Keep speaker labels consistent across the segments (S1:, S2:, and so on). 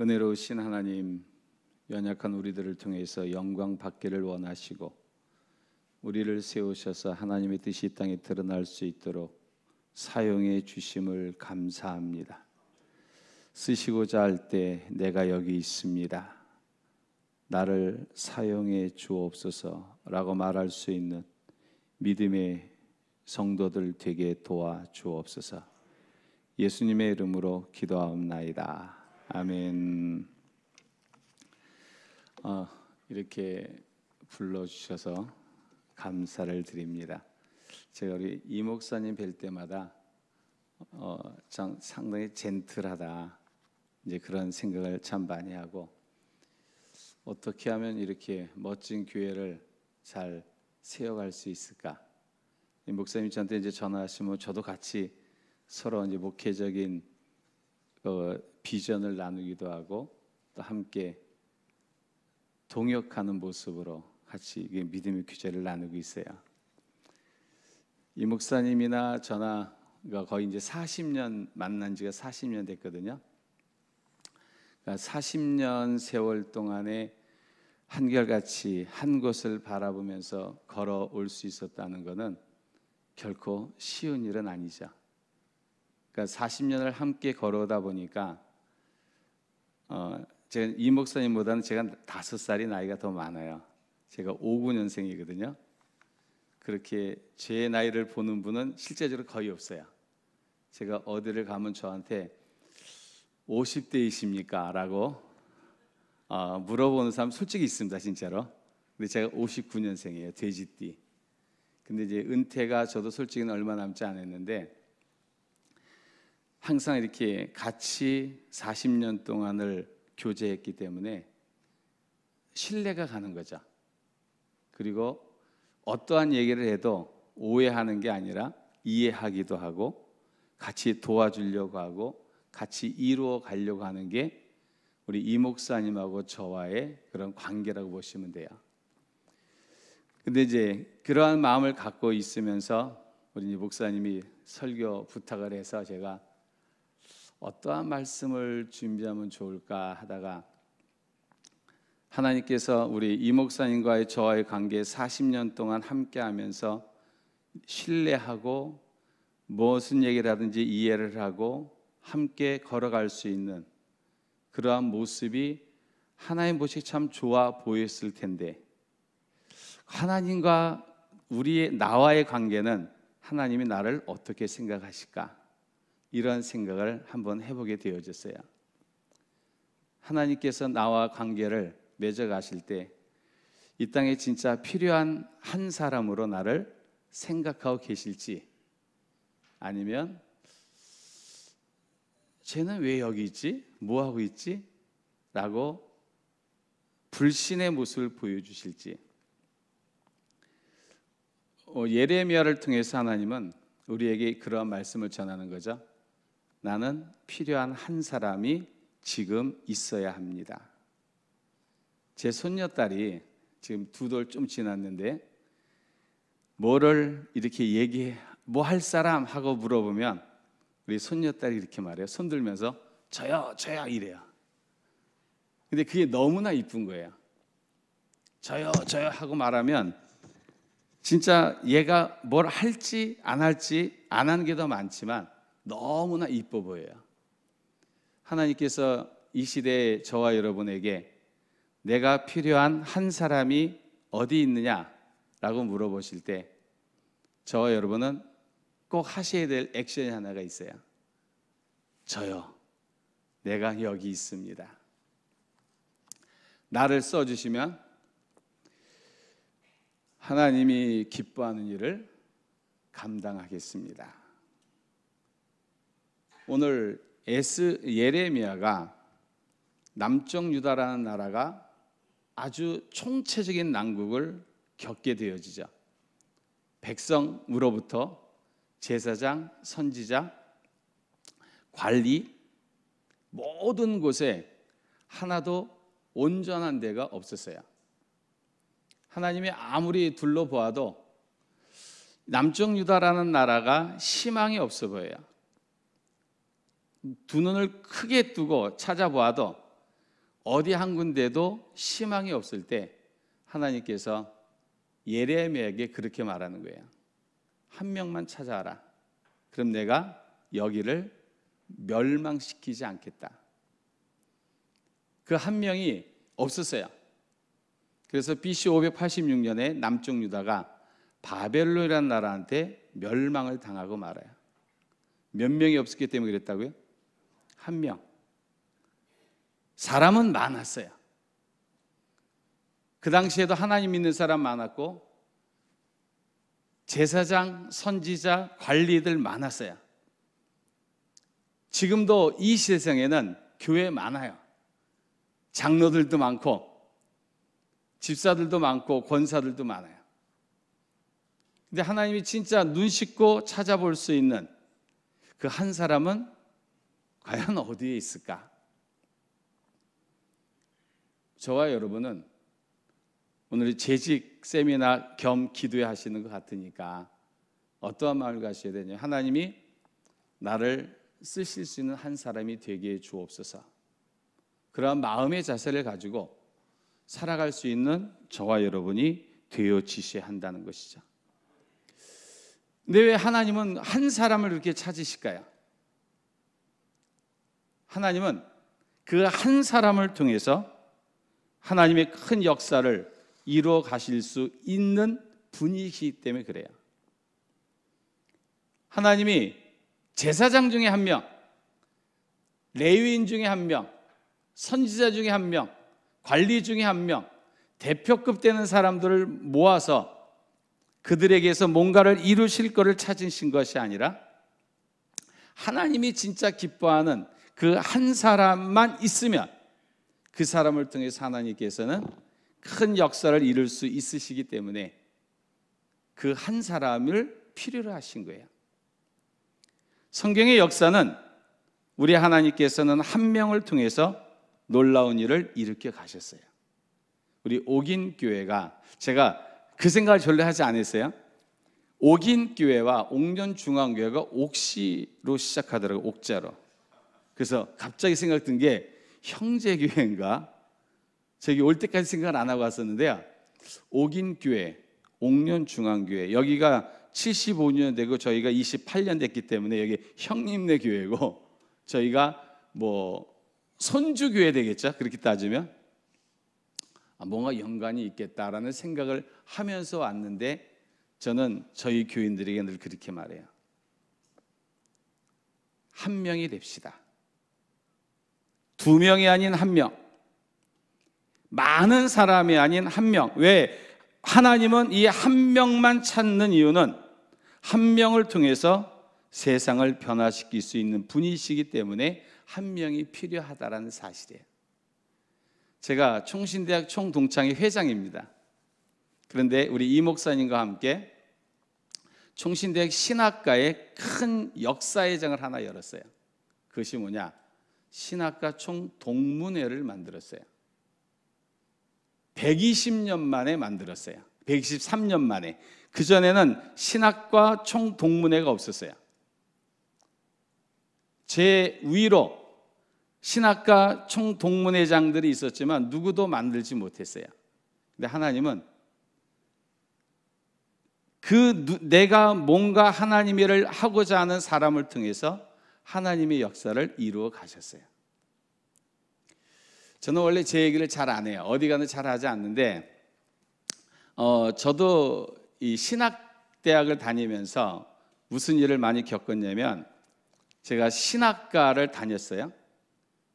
S1: 은혜로우신 하나님, 연약한 우리들을 통해서 영광 받기를 원하시고 우리를 세우셔서 하나님의 뜻이 이 땅에 드러날 수 있도록 사용해 주심을 감사합니다. 쓰시고자 할 때 내가 여기 있습니다, 나를 사용해 주옵소서라고 말할 수 있는 믿음의 성도들 되게 도와 주옵소서. 예수님의 이름으로 기도하옵나이다. 아멘. 이렇게 불러주셔서 감사를 드립니다. 제가 우리 이 목사님 뵐 때마다 상당히 젠틀하다, 이제 그런 생각을 참 많이 하고, 어떻게 하면 이렇게 멋진 교회를 잘 세워갈 수 있을까? 이 목사님 저한테 이제 전화하시면 저도 같이 서로 이제 목회적인 비전을 나누기도 하고, 또 함께 동역하는 모습으로 같이 믿음의 규제를 나누고 있어요. 이 목사님이나 저나 거의 이제 40년 만난 지가 40년 됐거든요. 그러니까 40년 세월 동안에 한결같이 한 곳을 바라보면서 걸어올 수 있었다는 것은 결코 쉬운 일은 아니죠. 그러니까 40년을 함께 걸어오다 보니까 제가 이 목사님보다는 제가 5살이 나이가 더 많아요. 제가 59년생이거든요. 그렇게 제 나이를 보는 분은 실제적으로 거의 없어요. 제가 어디를 가면 저한테 50대이십니까? 라고 물어보는 사람 솔직히 있습니다, 진짜로. 근데 제가 59년생이에요, 돼지띠. 근데 이제 은퇴가 저도 솔직히는 얼마 남지 않았는데, 항상 이렇게 같이 40년 동안을 교제했기 때문에 신뢰가 가는 거죠. 그리고 어떠한 얘기를 해도 오해하는 게 아니라 이해하기도 하고, 같이 도와주려고 하고, 같이 이루어 가려고 하는 게 우리 이 목사님하고 저와의 그런 관계라고 보시면 돼요. 근데 이제 그러한 마음을 갖고 있으면서 우리 이 목사님이 설교 부탁을 해서 제가 어떠한 말씀을 준비하면 좋을까 하다가, 하나님께서 우리 이 목사님과의 저와의 관계에 40년 동안 함께 하면서 신뢰하고 무슨 얘기를 하든지 이해를 하고 함께 걸어갈 수 있는 그러한 모습이 하나님 보시기 참 좋아 보였을 텐데, 하나님과 나와의 관계는 하나님이 나를 어떻게 생각하실까? 이런 생각을 한번 해보게 되어졌어요. 하나님께서 나와 관계를 맺어가실 때 이 땅에 진짜 필요한 한 사람으로 나를 생각하고 계실지, 아니면 쟤는 왜 여기 있지? 뭐 하고 있지? 라고 불신의 모습을 보여주실지. 예레미야를 통해서 하나님은 우리에게 그러한 말씀을 전하는 거죠. 나는 필요한 한 사람이 지금 있어야 합니다. 제 손녀딸이 지금 2돌 좀 지났는데, 뭐를 이렇게 뭐 할 사람 하고 물어보면 우리 손녀딸이 이렇게 말해요. 손 들면서 저요 이래요. 근데 그게 너무나 이쁜 거예요. 저요 하고 말하면 진짜 얘가 뭘 할지 안 할지 안 하는 게 더 많지만 너무나 이뻐 보여요. 하나님께서 이 시대에 저와 여러분에게 내가 필요한 한 사람이 어디 있느냐라고 물어보실 때, 저와 여러분은 꼭 하셔야 될 액션이 하나가 있어요. 저요, 내가 여기 있습니다. 나를 써주시면 하나님이 기뻐하는 일을 감당하겠습니다. 오늘 예레미야가 남쪽 유다라는 나라가 아주 총체적인 난국을 겪게 되어지죠. 백성으로부터 제사장, 선지자, 관리, 모든 곳에 하나도 온전한 데가 없었어요. 하나님이 아무리 둘러보아도 남쪽 유다라는 나라가 희망이 없어 보여요. 두 눈을 크게 뜨고 찾아보아도 어디 한 군데도 희망이 없을 때 하나님께서 예레미야에게 그렇게 말하는 거예요. 한 명만 찾아와라. 그럼 내가 여기를 멸망시키지 않겠다. 그 한 명이 없었어요. 그래서 BC 586년에 남쪽 유다가 바벨론이라는 나라한테 멸망을 당하고 말아요. 몇 명이 없었기 때문에 그랬다고요? 한 명. 사람은 많았어요. 그 당시에도 하나님 믿는 사람 많았고 제사장, 선지자, 관리들 많았어요. 지금도 이 세상에는 교회 많아요. 장로들도 많고 집사들도 많고 권사들도 많아요. 근데 하나님이 진짜 눈 씻고 찾아볼 수 있는 그 한 사람은 과연 어디에 있을까? 저와 여러분은 오늘 재직 세미나 겸 기도회 하시는 것 같으니까 어떠한 마음을 가셔야 되냐? 하나님이 나를 쓰실 수 있는 한 사람이 되게 주옵소서. 그러한 마음의 자세를 가지고 살아갈 수 있는 저와 여러분이 되어지셔야 한다는 것이죠. 근데 왜 하나님은 한 사람을 이렇게 찾으실까요? 하나님은 그 한 사람을 통해서 하나님의 큰 역사를 이루어 가실 수 있는 분이시기 때문에 그래요. 하나님이 제사장 중에 한 명, 레위인 중에 한 명, 선지자 중에 한 명, 관리 중에 한 명, 대표급 되는 사람들을 모아서 그들에게서 뭔가를 이루실 것을 찾으신 것이 아니라 하나님이 진짜 기뻐하는 그 한 사람만 있으면 그 사람을 통해서 하나님께서는 큰 역사를 이룰 수 있으시기 때문에 그 한 사람을 필요로 하신 거예요. 성경의 역사는 우리 하나님께서는 한 명을 통해서 놀라운 일을 일으켜 가셨어요. 우리 옥인교회가, 제가 그 생각을 전혀 하지 않았어요. 옥인교회와 옥년중앙교회가 옥시로 시작하더라고요. 옥자로. 그래서 갑자기 생각 든 게 형제교회인가? 저기 올 때까지 생각을 안 하고 왔었는데요. 옥인교회, 옥년중앙교회, 여기가 75년 되고 저희가 28년 됐기 때문에 여기 형님네 교회고 저희가 뭐 손주교회 되겠죠? 그렇게 따지면 뭔가 연관이 있겠다라는 생각을 하면서 왔는데 저는 저희 교인들에게 늘 그렇게 말해요. 한 명이 됩시다. 두 명이 아닌 한 명, 많은 사람이 아닌 한 명. 왜? 하나님은 이 한 명만 찾는 이유는 한 명을 통해서 세상을 변화시킬 수 있는 분이시기 때문에 한 명이 필요하다라는 사실이에요. 제가 총신대학 총동창회 회장입니다. 그런데 우리 이 목사님과 함께 총신대학 신학과에 큰 역사회장을 하나 열었어요. 그것이 뭐냐? 신학과 총동문회를 만들었어요. 120년 만에 만들었어요. 123년 만에. 그전에는 신학과 총동문회가 없었어요. 제 위로 신학과 총동문회장들이 있었지만 누구도 만들지 못했어요. 근데 하나님은 내가 뭔가 하나님의 일을 하고자 하는 사람을 통해서 하나님의 역사를 이루어 가셨어요. 저는 원래 제 얘기를 잘 안 해요. 어디 가는 잘 하지 않는데 저도 이 신학대학을 다니면서 무슨 일을 많이 겪었냐면 제가 신학과를 다녔어요.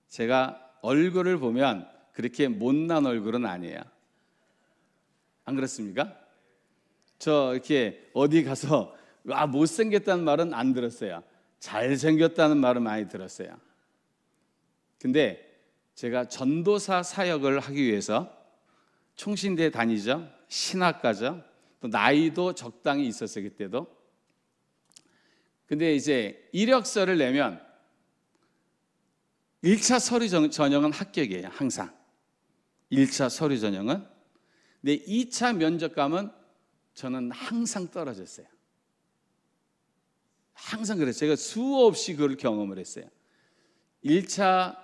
S1: 제가 얼굴을 보면 그렇게 못난 얼굴은 아니에요. 안 그렇습니까? 저 이렇게 어디 가서 못생겼다는 말은 안 들었어요. 잘생겼다는 말은 많이 들었어요. 근데 제가 전도사 사역을 하기 위해서 총신대에 다니죠. 신학과죠. 또 나이도 적당히 있었어요. 그때도. 근데 이제 이력서를 내면 1차 서류 전형은 합격이에요. 항상 1차 서류 전형은. 근데 2차 면접감은 저는 항상 떨어졌어요. 항상 그랬어요. 제가 수없이 그걸 경험을 했어요. 1차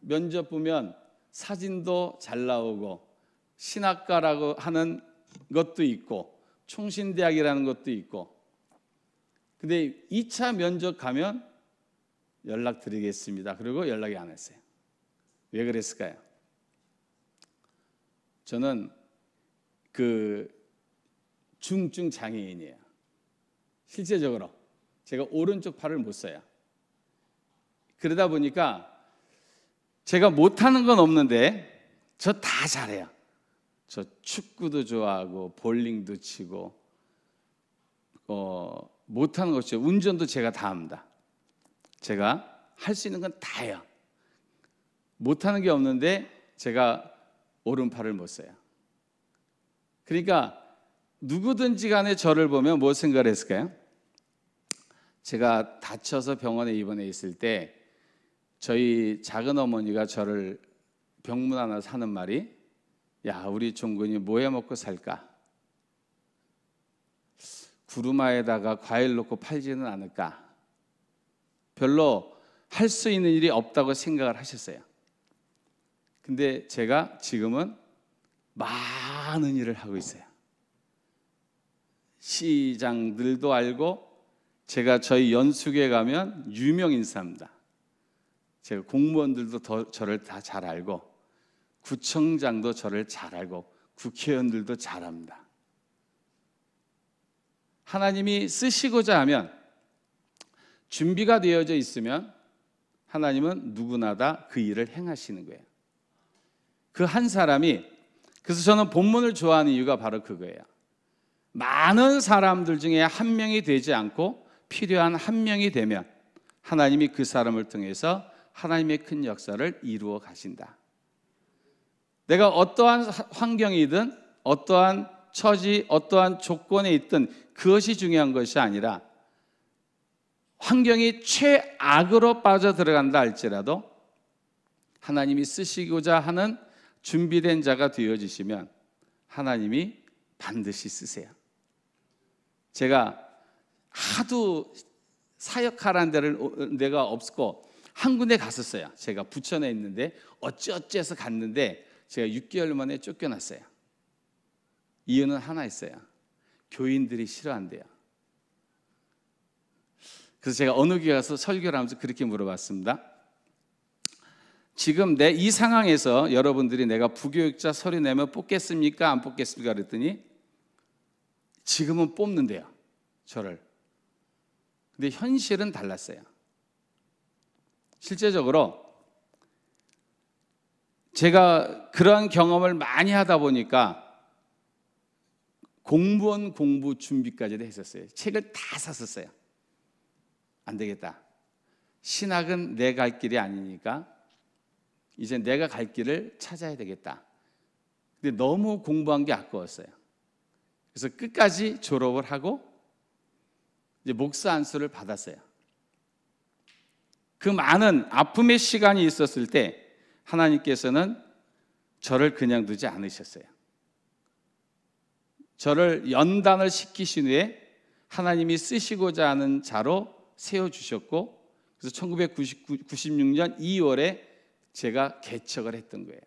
S1: 면접 보면 사진도 잘 나오고 신학과라고 하는 것도 있고 총신대학이라는 것도 있고, 근데 2차 면접 가면 연락드리겠습니다. 그리고 연락이 안 했어요. 왜 그랬을까요? 저는 중증 장애인이에요. 실제적으로 제가 오른쪽 팔을 못 써요. 그러다 보니까 제가 못하는 건 없는데 저 다 잘해요. 저 축구도 좋아하고 볼링도 치고 못하는 것이 운전도 제가 다 합니다. 제가 할 수 있는 건 다 해요. 못하는 게 없는데 제가 오른팔을 못 써요. 그러니까 누구든지 간에 저를 보면 뭐 생각을 했을까요? 제가 다쳐서 병원에 입원해 있을 때 저희 작은 어머니가 저를 병문안에서 하는 말이, 야, 우리 종근이 뭐 해 먹고 살까? 구루마에다가 과일 넣고 팔지는 않을까? 별로 할 수 있는 일이 없다고 생각을 하셨어요. 근데 제가 지금은 많은 일을 하고 있어요. 시장들도 알고, 제가 저희 연수구에 가면 유명 인사입니다. 제가 공무원들도 저를 다 잘 알고, 구청장도 저를 잘 알고, 국회의원들도 잘 압니다. 하나님이 쓰시고자 하면, 준비가 되어져 있으면 하나님은 누구나 다 그 일을 행하시는 거예요. 그 한 사람이, 그래서 저는 본문을 좋아하는 이유가 바로 그거예요. 많은 사람들 중에 한 명이 되지 않고 필요한 한 명이 되면 하나님이 그 사람을 통해서 하나님의 큰 역사를 이루어 가신다. 내가 어떠한 환경이든 어떠한 처지, 어떠한 조건에 있든 그것이 중요한 것이 아니라, 환경이 최악으로 빠져들어간다 할지라도 하나님이 쓰시고자 하는 준비된 자가 되어지시면 하나님이 반드시 쓰세요. 제가 하도 사역하라는 데가 없고 한 군데 갔었어요. 제가 부천에 있는데 어찌어찌해서 갔는데 제가 6개월 만에 쫓겨났어요. 이유는 하나 있어요. 교인들이 싫어한대요. 그래서 제가 어느 교회 가서 설교를 하면서 그렇게 물어봤습니다. 지금 내 이 상황에서 여러분들이 내가 부교육자 서류 내면 뽑겠습니까? 안 뽑겠습니까? 그랬더니 지금은 뽑는데요, 저를. 근데 현실은 달랐어요. 실제적으로 제가 그러한 경험을 많이 하다 보니까 공무원 공부 준비까지도 했었어요. 책을 다 샀었어요. 안 되겠다. 신학은 내 갈 길이 아니니까 이제 내가 갈 길을 찾아야 되겠다. 근데 너무 공부한 게 아까웠어요. 그래서 끝까지 졸업을 하고 이제 목사 안수를 받았어요. 그 많은 아픔의 시간이 있었을 때 하나님께서는 저를 그냥 두지 않으셨어요. 저를 연단을 시키신 후에 하나님이 쓰시고자 하는 자로 세워주셨고, 그래서 1996년 2월에 제가 개척을 했던 거예요.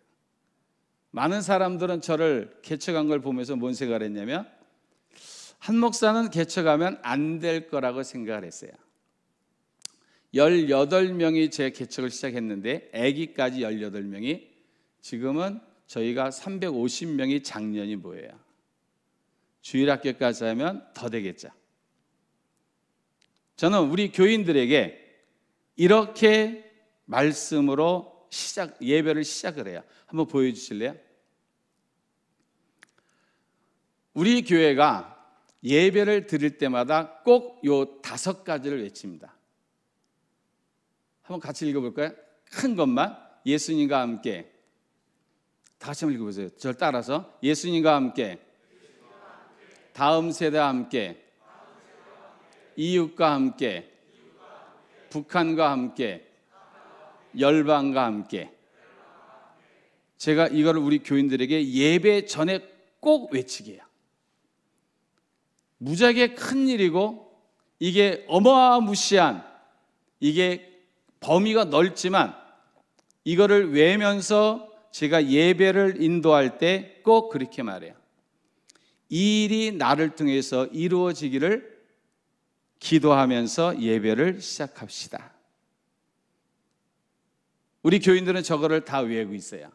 S1: 많은 사람들은 저를 개척한 걸 보면서 뭔 생각을 했냐면, 한 목사는 개척하면 안 될 거라고 생각을 했어요. 18명이 제 개척을 시작했는데 아기까지 18명이, 지금은 저희가 350명이 장년이 모여요. 주일학교까지 하면 더 되겠죠. 저는 우리 교인들에게 이렇게 말씀으로 예배를 시작을 해요. 한번 보여주실래요? 우리 교회가 예배를 드릴 때마다 꼭 요 5가지를 외칩니다. 한번 같이 읽어볼까요? 큰 것만. 예수님과 함께. 다 같이 한번 읽어보세요. 저를 따라서. 예수님과 함께, 다음 세대와 함께, 이웃과 함께, 북한과 함께, 열방과 함께. 제가 이거를 우리 교인들에게 예배 전에 꼭 외치게 해요. 무지하게 큰 일이고, 이게 어마무시한, 이게 범위가 넓지만 이거를 외면서 제가 예배를 인도할 때 꼭 그렇게 말해요. 이 일이 나를 통해서 이루어지기를 기도하면서 예배를 시작합시다. 우리 교인들은 저거를 다 외우고 있어요.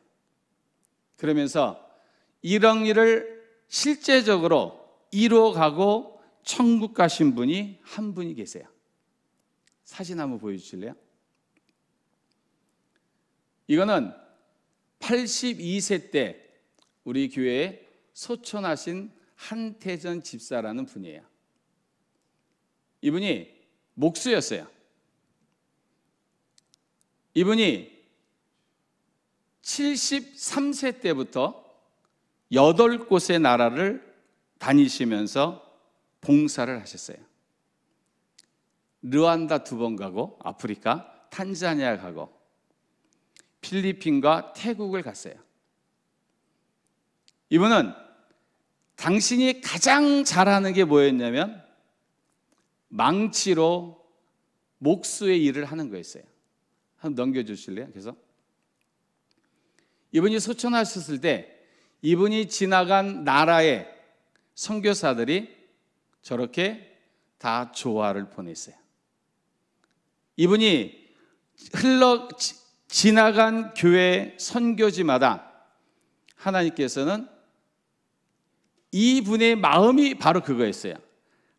S1: 그러면서 이런 일을 실제적으로 이루어가고 천국 가신 분이 한 분이 계세요. 사진 한번 보여주실래요? 이거는 82세 때 우리 교회에 소천하신 한태전 집사라는 분이에요. 이분이 목수였어요. 이분이 73세 때부터 8곳의 나라를 다니시면서 봉사를 하셨어요. 르완다 2번 가고, 아프리카, 탄자니아 가고, 필리핀과 태국을 갔어요. 이분은 당신이 가장 잘하는 게 뭐였냐면 망치로 목수의 일을 하는 거였어요. 한번 넘겨주실래요? 그래서 이분이 소천하셨을 때 이분이 지나간 나라의 선교사들이 저렇게 다 조화를 보냈어요. 이분이 지나간 교회 선교지마다 하나님께서는 이분의 마음이 바로 그거였어요.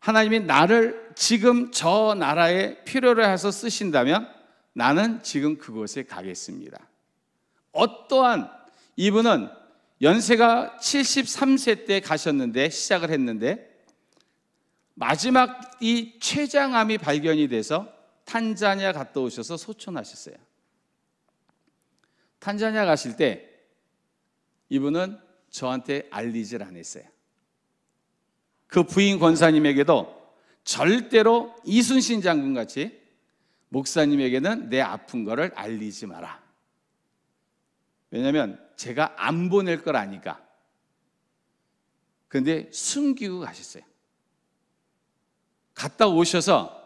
S1: 하나님이 나를 지금 저 나라에 필요로 해서 쓰신다면 나는 지금 그곳에 가겠습니다. 어떠한, 이분은 연세가 73세 때 가셨는데, 시작을 했는데 마지막 이 췌장암이 발견이 돼서 탄자니아 갔다 오셔서 소천하셨어요. 탄자니아 가실 때 이분은 저한테 알리질 않았어요. 그 부인 권사님에게도 절대로 이순신 장군 같이 목사님에게는 내 아픈 거를 알리지 마라. 왜냐하면 제가 안 보낼 걸 아니까. 그런데 숨기고 가셨어요. 갔다 오셔서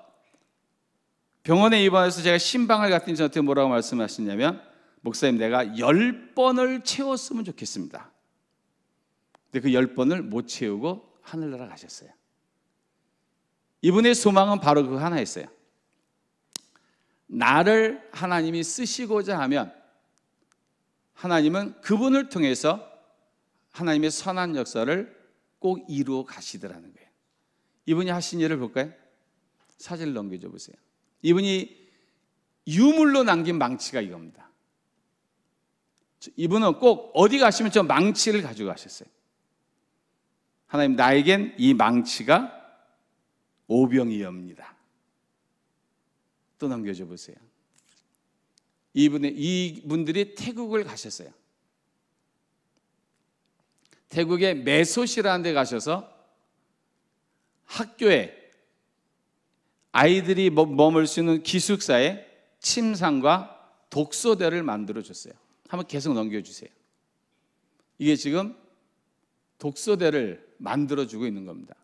S1: 병원에 입원해서 제가 신방을 갔더니 저한테 뭐라고 말씀하시냐면, 목사님, 내가 10번을 채웠으면 좋겠습니다. 근데 그 10번을 못 채우고 하늘나라 가셨어요. 이분의 소망은 바로 그거 하나였어요. 나를 하나님이 쓰시고자 하면 하나님은 그분을 통해서 하나님의 선한 역사를 꼭 이루어 가시더라는 거예요. 이분이 하신 일을 볼까요? 사진을 넘겨줘 보세요. 이분이 유물로 남긴 망치가 이겁니다. 이분은 꼭 어디 가시면 저 망치를 가지고 가셨어요. 하나님, 나에겐 이 망치가 오병이옵니다. 또 넘겨줘 보세요. 이분들이 태국을 가셨어요. 태국의 메소시라는 데 가셔서 학교에 아이들이 머물 수 있는 기숙사에 침상과 독서대를 만들어줬어요. 한번 계속 넘겨주세요. 이게 지금 독서대를 만들어주고 있는 겁니다.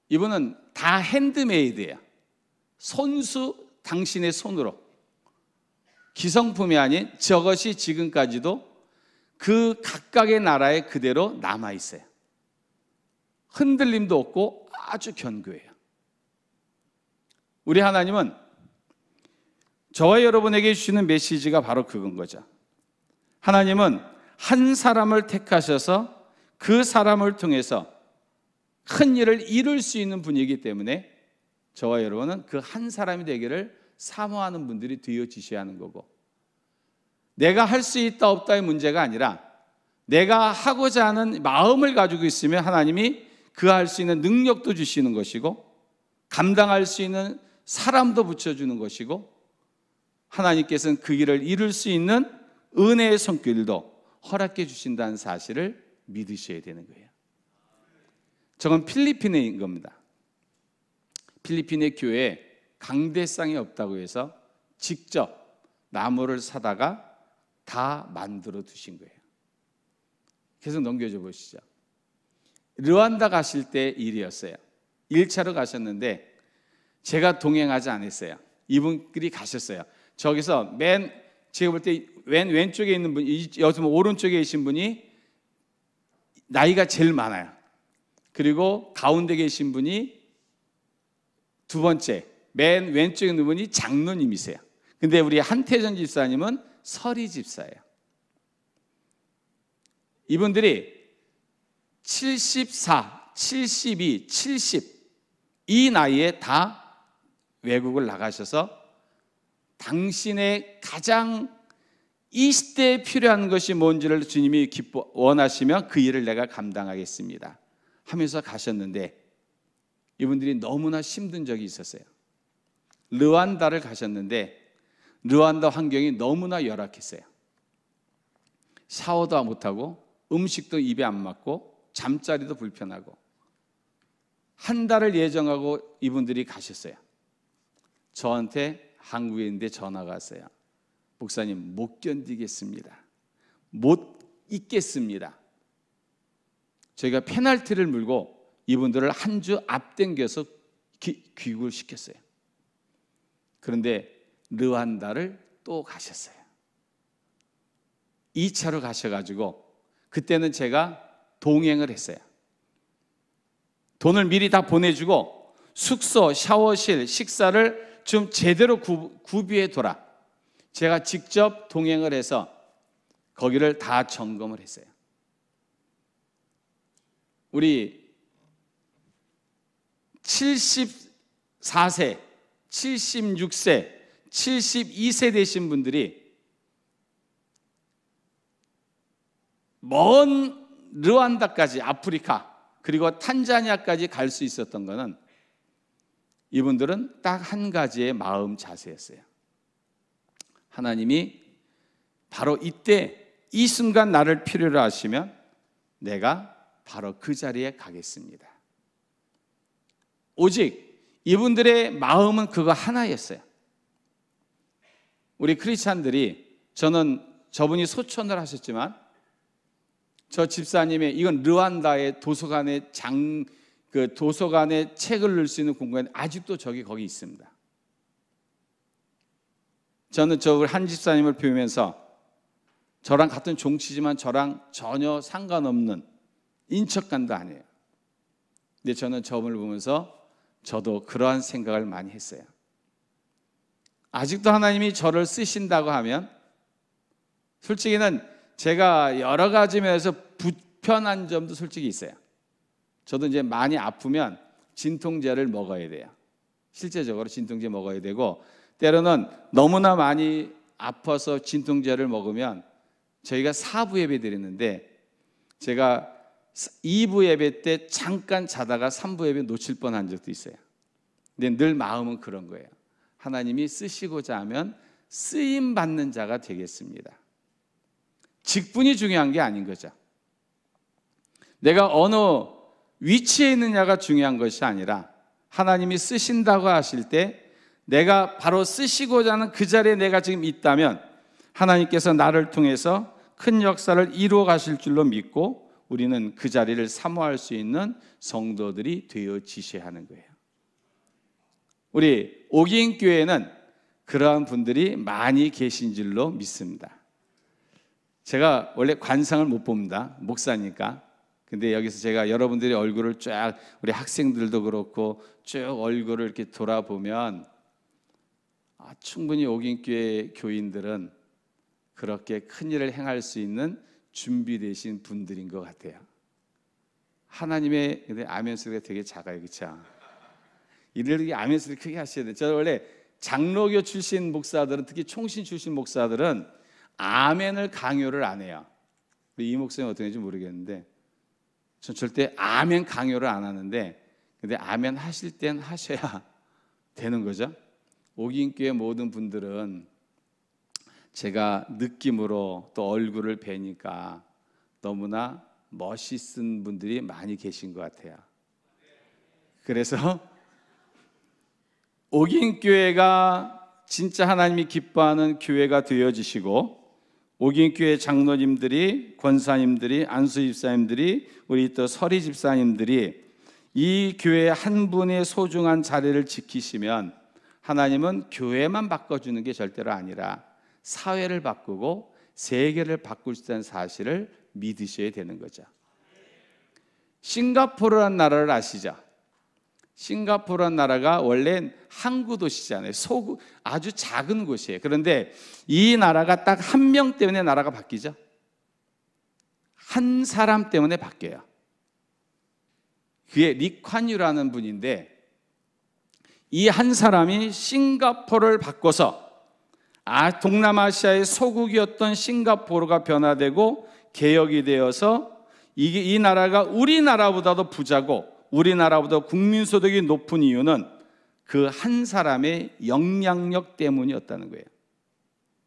S1: 이분은 다 핸드메이드예요. 손수, 당신의 손으로. 기성품이 아닌 저것이 지금까지도 그 각각의 나라에 그대로 남아있어요. 흔들림도 없고 아주 견고해요. 우리 하나님은 저와 여러분에게 주시는 메시지가 바로 그건 거죠. 하나님은 한 사람을 택하셔서 그 사람을 통해서 큰 일을 이룰 수 있는 분이기 때문에 저와 여러분은 그 한 사람이 되기를 사모하는 분들이 되어지셔야 하는 거고, 내가 할 수 있다 없다의 문제가 아니라 내가 하고자 하는 마음을 가지고 있으면 하나님이 그 할 수 있는 능력도 주시는 것이고 감당할 수 있는 사람도 붙여주는 것이고, 하나님께서는 그 일을 이룰 수 있는 은혜의 손길도 허락해 주신다는 사실을 믿으셔야 되는 거예요. 저건 필리핀인 겁니다. 필리핀의 교회에 강대상이 없다고 해서 직접 나무를 사다가 다 만들어 두신 거예요. 계속 넘겨줘 보시죠. 르완다 가실 때 일이었어요. 1차로 가셨는데 제가 동행하지 않았어요. 이분들이 가셨어요. 저기서 맨 제가 볼 때 왼쪽에 있는 분, 여기서 오른쪽에 계신 분이 나이가 제일 많아요. 그리고 가운데 계신 분이 두 번째, 맨 왼쪽에 있는 분이 장로님이세요. 근데 우리 한태전 집사님은 서리 집사예요. 이분들이 74, 72, 70 이 나이에 다 외국을 나가셔서 당신의 가장 이 시대에 필요한 것이 뭔지를 주님이 원하시면 그 일을 내가 감당하겠습니다 하면서 가셨는데, 이분들이 너무나 힘든 적이 있었어요. 르완다를 가셨는데 르완다 환경이 너무나 열악했어요. 샤워도 못하고 음식도 입에 안 맞고 잠자리도 불편하고, 한 달을 예정하고 이분들이 가셨어요. 저한테 한국에 있는데 전화가 왔어요. 목사님, 못 견디겠습니다. 못 있겠습니다. 저희가 페널티를 물고 이분들을 한 주 앞당겨서 귀국을 시켰어요. 그런데 르완다를 또 가셨어요. 2차로 가셔가지고 그때는 제가 동행을 했어요. 돈을 미리 다 보내주고 숙소, 샤워실, 식사를 좀 제대로 구비해 둬라. 제가 직접 동행을 해서 거기를 다 점검을 했어요. 우리 74세, 76세, 72세 되신 분들이 먼 르완다까지, 아프리카 그리고 탄자니아까지 갈 수 있었던 것은 이분들은 딱 한 가지의 마음 자세였어요. 하나님이 바로 이때 이 순간 나를 필요로 하시면 내가 바로 그 자리에 가겠습니다. 오직 이분들의 마음은 그거 하나였어요. 우리 크리스찬들이, 저분이 소천을 하셨지만 저 집사님의, 이건 르완다의 도서관에 도서관에 책을 넣을 수 있는 공간이 아직도 거기 있습니다. 저는 한 집사님을 배우면서 저랑 같은 종치지만 저랑 전혀 상관없는 인척관도 아니에요. 근데 저는 저분을 보면서 저도 그러한 생각을 많이 했어요. 아직도 하나님이 저를 쓰신다고 하면, 솔직히는 제가 여러 가지 면에서 불편한 점도 솔직히 있어요. 저도 이제 많이 아프면 진통제를 먹어야 돼요. 실제적으로 진통제 먹어야 되고, 때로는 너무나 많이 아파서 진통제를 먹으면, 저희가 4부 예배 드리는데 제가 2부 예배 때 잠깐 자다가 3부 예배 놓칠 뻔한 적도 있어요. 근데 늘 마음은 그런 거예요. 하나님이 쓰시고자 하면 쓰임 받는 자가 되겠습니다. 직분이 중요한 게 아닌 거죠. 내가 어느 위치에 있느냐가 중요한 것이 아니라, 하나님이 쓰신다고 하실 때 내가 바로 쓰시고자 하는 그 자리에 내가 지금 있다면 하나님께서 나를 통해서 큰 역사를 이루어 가실 줄로 믿고, 우리는 그 자리를 사모할 수 있는 성도들이 되어지셔야 하는 거예요. 우리 오기인교회는 그러한 분들이 많이 계신 줄로 믿습니다. 제가 원래 관상을 못 봅니다. 목사니까. 근데 여기서 제가 여러분들의 얼굴을 쫙, 우리 학생들도 그렇고 쭉 얼굴을 이렇게 돌아보면 충분히 오기인교회 교인들은 그렇게 큰 일을 행할 수 있는 준비되신 분들인 것 같아요. 하나님의, 근데 아멘 소리가 되게 작아요, 그렇죠? 이렇게 아멘 소리 크게 하셔야 돼요. 저 원래 장로교 출신 목사들은, 특히 총신 출신 목사들은 아멘을 강요를 안 해요. 우리 이 목사님 어떻게 되는지 모르겠는데, 전 절대 아멘 강요를 안 하는데, 근데 아멘 하실 땐 하셔야 되는 거죠. 오기인교회 모든 분들은 제가 느낌으로 또 얼굴을 뵈니까 너무나 멋있은 분들이 많이 계신 것 같아요. 그래서 오기인교회가 진짜 하나님이 기뻐하는 교회가 되어지시고, 오기인교회 장로님들이, 권사님들이, 안수집사님들이, 우리 또 서리 집사님들이 이 교회 한 분의 소중한 자리를 지키시면, 하나님은 교회만 바꿔주는 게 절대로 아니라 사회를 바꾸고 세계를 바꿀 수 있다는 사실을 믿으셔야 되는 거죠. 싱가포르라는 나라를 아시죠? 싱가포르라는 나라가 원래 항구 도시잖아요. 아주 작은 곳이에요. 그런데 이 나라가 딱 한 명 때문에 나라가 바뀌죠. 한 사람 때문에 바뀌어요. 그게 리콴유라는 분인데, 이 한 사람이 싱가포르를 바꿔서 동남아시아의 소국이었던 싱가포르가 변화되고 개혁이 되어서 이 나라가 우리나라보다도 부자고 우리나라보다 국민소득이 높은 이유는 그 한 사람의 영향력 때문이었다는 거예요.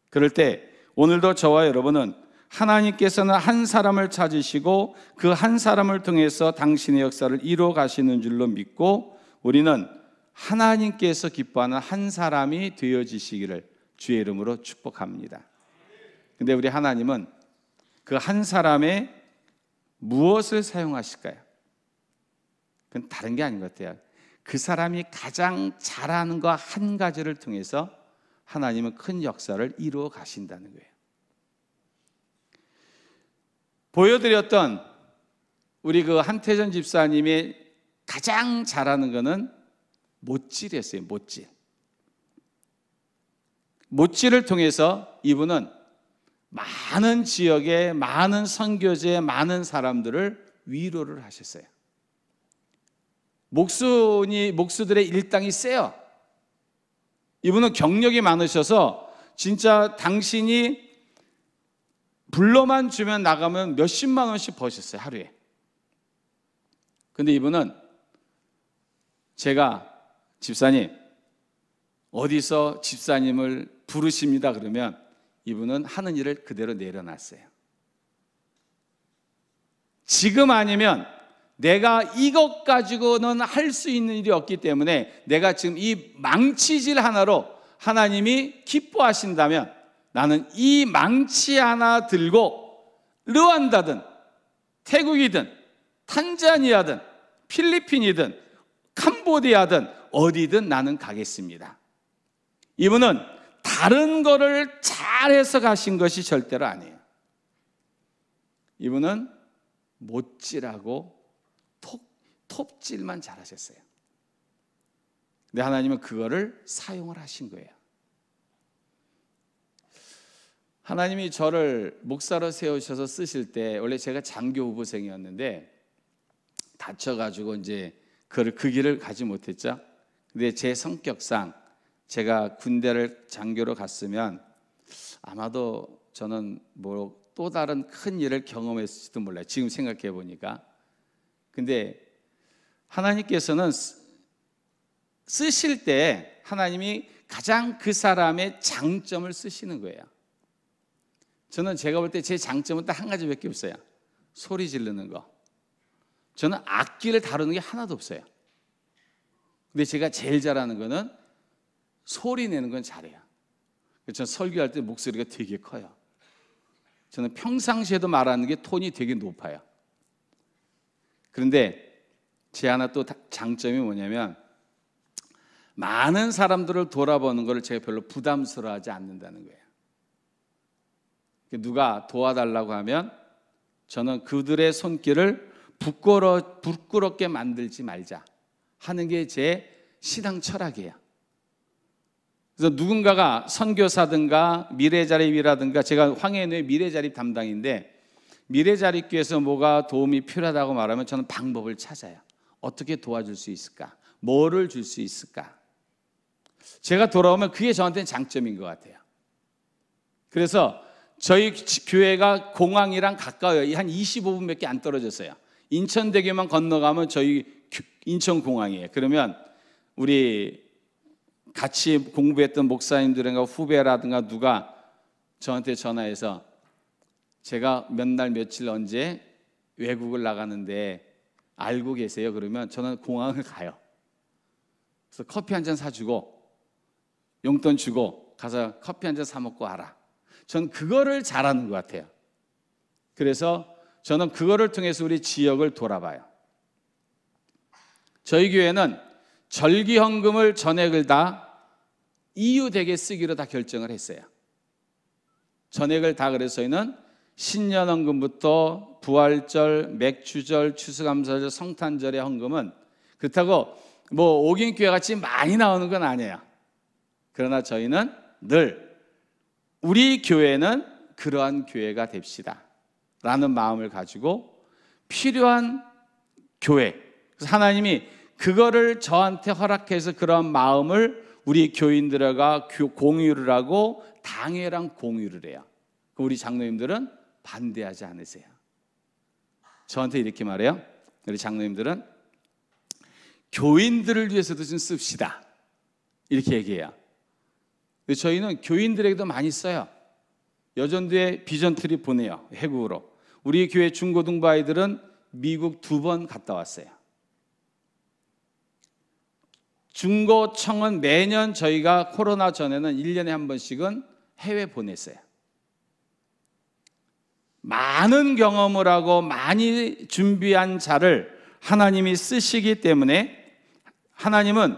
S1: 그럴 때 오늘도 저와 여러분은 하나님께서는 한 사람을 찾으시고 그 한 사람을 통해서 당신의 역사를 이루어 가시는 줄로 믿고, 우리는 하나님께서 기뻐하는 한 사람이 되어지시기를 주의 이름으로 축복합니다. 근데 우리 하나님은 그 한 사람의 무엇을 사용하실까요? 그건 다른 게 아닌 것 같아요. 그 사람이 가장 잘하는 거 한 가지를 통해서 하나님은 큰 역사를 이루어 가신다는 거예요. 보여드렸던 우리 그 한태전 집사님의 가장 잘하는 거는 못질이었어요. 못질을 통해서 이분은 많은 지역에 많은 선교지에 많은 사람들을 위로를 하셨어요. 목수들의 일당이 세요. 이분은 경력이 많으셔서 진짜 당신이 불러만 주면 나가면 몇십만 원씩 버셨어요, 하루에. 근데 이분은 제가 집사님 어디서 집사님을 부르십니다 그러면 이분은 하는 일을 그대로 내려놨어요. 지금 아니면 내가 이것 가지고는 할 수 있는 일이 없기 때문에 내가 지금 이 망치질 하나로 하나님이 기뻐하신다면 나는 이 망치 하나 들고 르완다든 태국이든 탄자니아든 필리핀이든 캄보디아든 어디든 나는 가겠습니다. 이분은 다른 거를 잘해서 가신 것이 절대로 아니에요. 이분은 못질하고 톱질만 잘하셨어요. 근데 하나님은 그거를 사용을 하신 거예요. 하나님이 저를 목사로 세우셔서 쓰실 때 원래 제가 장교 후보생이었는데 다쳐가지고 이제 그 길을 가지 못했죠. 근데 제 성격상 제가 군대를 장교로 갔으면 아마도 저는 뭐 또 다른 큰 일을 경험했을지도 몰라요. 지금 생각해 보니까. 근데 하나님께서는 쓰실 때 하나님이 가장 그 사람의 장점을 쓰시는 거예요. 저는 제가 볼 때 제 장점은 딱 한 가지밖에 없어요. 소리 지르는 거. 저는 악기를 다루는 게 하나도 없어요. 근데 제가 제일 잘하는 거는 소리 내는 건 잘해요. 저는 설교할 때 목소리가 되게 커요. 저는 평상시에도 말하는 게 톤이 되게 높아요. 그런데 제 하나 또 장점이 뭐냐면 많은 사람들을 돌아보는 걸 제가 별로 부담스러워하지 않는다는 거예요. 누가 도와달라고 하면 저는 그들의 손길을 부끄럽게 만들지 말자 하는 게 제 신앙 철학이에요. 그래서 누군가가 선교사든가 미래자립이라든가, 제가 황해노의 미래자립 담당인데 미래자립교회에서 뭐가 도움이 필요하다고 말하면 저는 방법을 찾아요. 어떻게 도와줄 수 있을까? 뭐를 줄 수 있을까? 제가 돌아오면 그게 저한테는 장점인 것 같아요. 그래서 저희 교회가 공항이랑 가까워요. 한 25분밖에 안 떨어졌어요. 인천대교만 건너가면 저희 인천공항이에요. 그러면 우리 같이 공부했던 목사님들과 후배라든가 누가 저한테 전화해서 제가 몇 날 며칠 언제 외국을 나가는데 알고 계세요? 그러면 저는 공항을 가요. 그래서 커피 한 잔 사주고 용돈 주고 가서 커피 한 잔 사 먹고 와라. 전 그거를 잘하는 것 같아요. 그래서 저는 그거를 통해서 우리 지역을 돌아봐요. 저희 교회는 절기헌금을 전액을 다 이유되게 쓰기로 다 결정을 했어요. 전액을 다 그래서는 신년헌금부터 부활절, 맥주절, 추수감사절, 성탄절의 헌금은 그렇다고 뭐 오경교회 같이 많이 나오는 건 아니에요. 그러나 저희는 늘 우리 교회는 그러한 교회가 됩시다 라는 마음을 가지고 필요한 교회, 그래서 하나님이 그거를 저한테 허락해서 그런 마음을 우리 교인들과 공유를 하고 당회랑 공유를 해요. 우리 장로님들은 반대하지 않으세요. 저한테 이렇게 말해요. 우리 장로님들은 교인들을 위해서도 좀 씁시다 이렇게 얘기해요. 저희는 교인들에게도 많이 써요. 여전도에 비전트리 보내요. 해국으로. 우리 교회 중고등부 아이들은 미국 2번 갔다 왔어요. 중고청은 매년 저희가 코로나 전에는 1년에 한 번씩은 해외 보냈어요. 많은 경험을 하고 많이 준비한 자를 하나님이 쓰시기 때문에 하나님은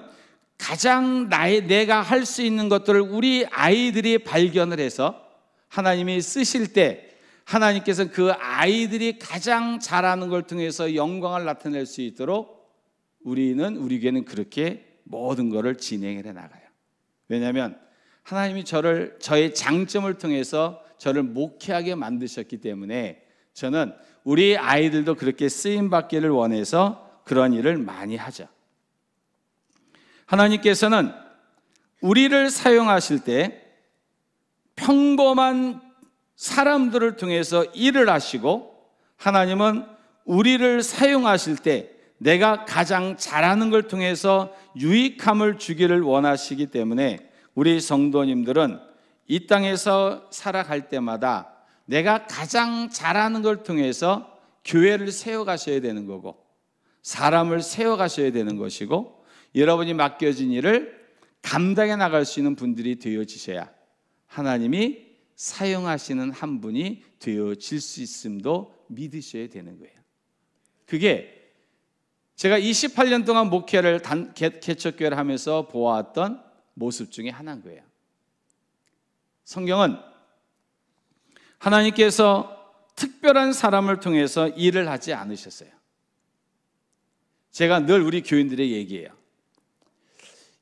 S1: 가장 내가 할 수 있는 것들을 우리 아이들이 발견을 해서 하나님이 쓰실 때 하나님께서 그 아이들이 가장 잘하는 걸 통해서 영광을 나타낼 수 있도록 우리 교회는 그렇게 모든 것을 진행을 해 나가요. 왜냐하면 하나님이 저의 장점을 통해서 저를 목회하게 만드셨기 때문에 저는 우리 아이들도 그렇게 쓰임받기를 원해서 그런 일을 많이 하죠. 하나님께서는 우리를 사용하실 때 평범한 사람들을 통해서 일을 하시고, 하나님은 우리를 사용하실 때 내가 가장 잘하는 걸 통해서 유익함을 주기를 원하시기 때문에 우리 성도님들은 이 땅에서 살아갈 때마다 내가 가장 잘하는 걸 통해서 교회를 세워가셔야 되는 거고, 사람을 세워가셔야 되는 것이고, 여러분이 맡겨진 일을 감당해 나갈 수 있는 분들이 되어지셔야 하나님이 사용하시는 한 분이 되어질 수 있음도 믿으셔야 되는 거예요. 그게 제가 28년 동안 목회를 개척교회를 하면서 보아왔던 모습 중에 하나인 거예요. 성경은 하나님께서 특별한 사람을 통해서 일을 하지 않으셨어요. 제가 늘 우리 교인들에게 얘기해요.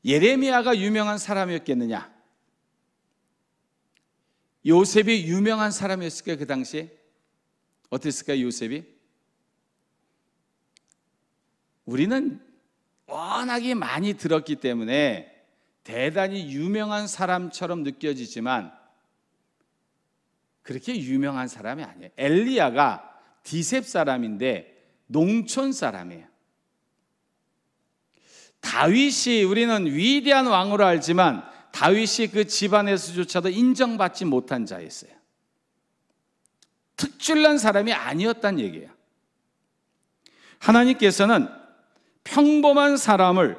S1: 예레미야가 유명한 사람이었겠느냐? 요셉이 유명한 사람이었을까요? 그 당시에? 어땠을까요? 요셉이? 우리는 워낙에 많이 들었기 때문에 대단히 유명한 사람처럼 느껴지지만 그렇게 유명한 사람이 아니에요. 엘리야가 디셉 사람인데 농촌 사람이에요. 다윗이 우리는 위대한 왕으로 알지만 다윗이 그 집안에서조차도 인정받지 못한 자였어요. 특출난 사람이 아니었단 얘기예요. 하나님께서는 평범한 사람을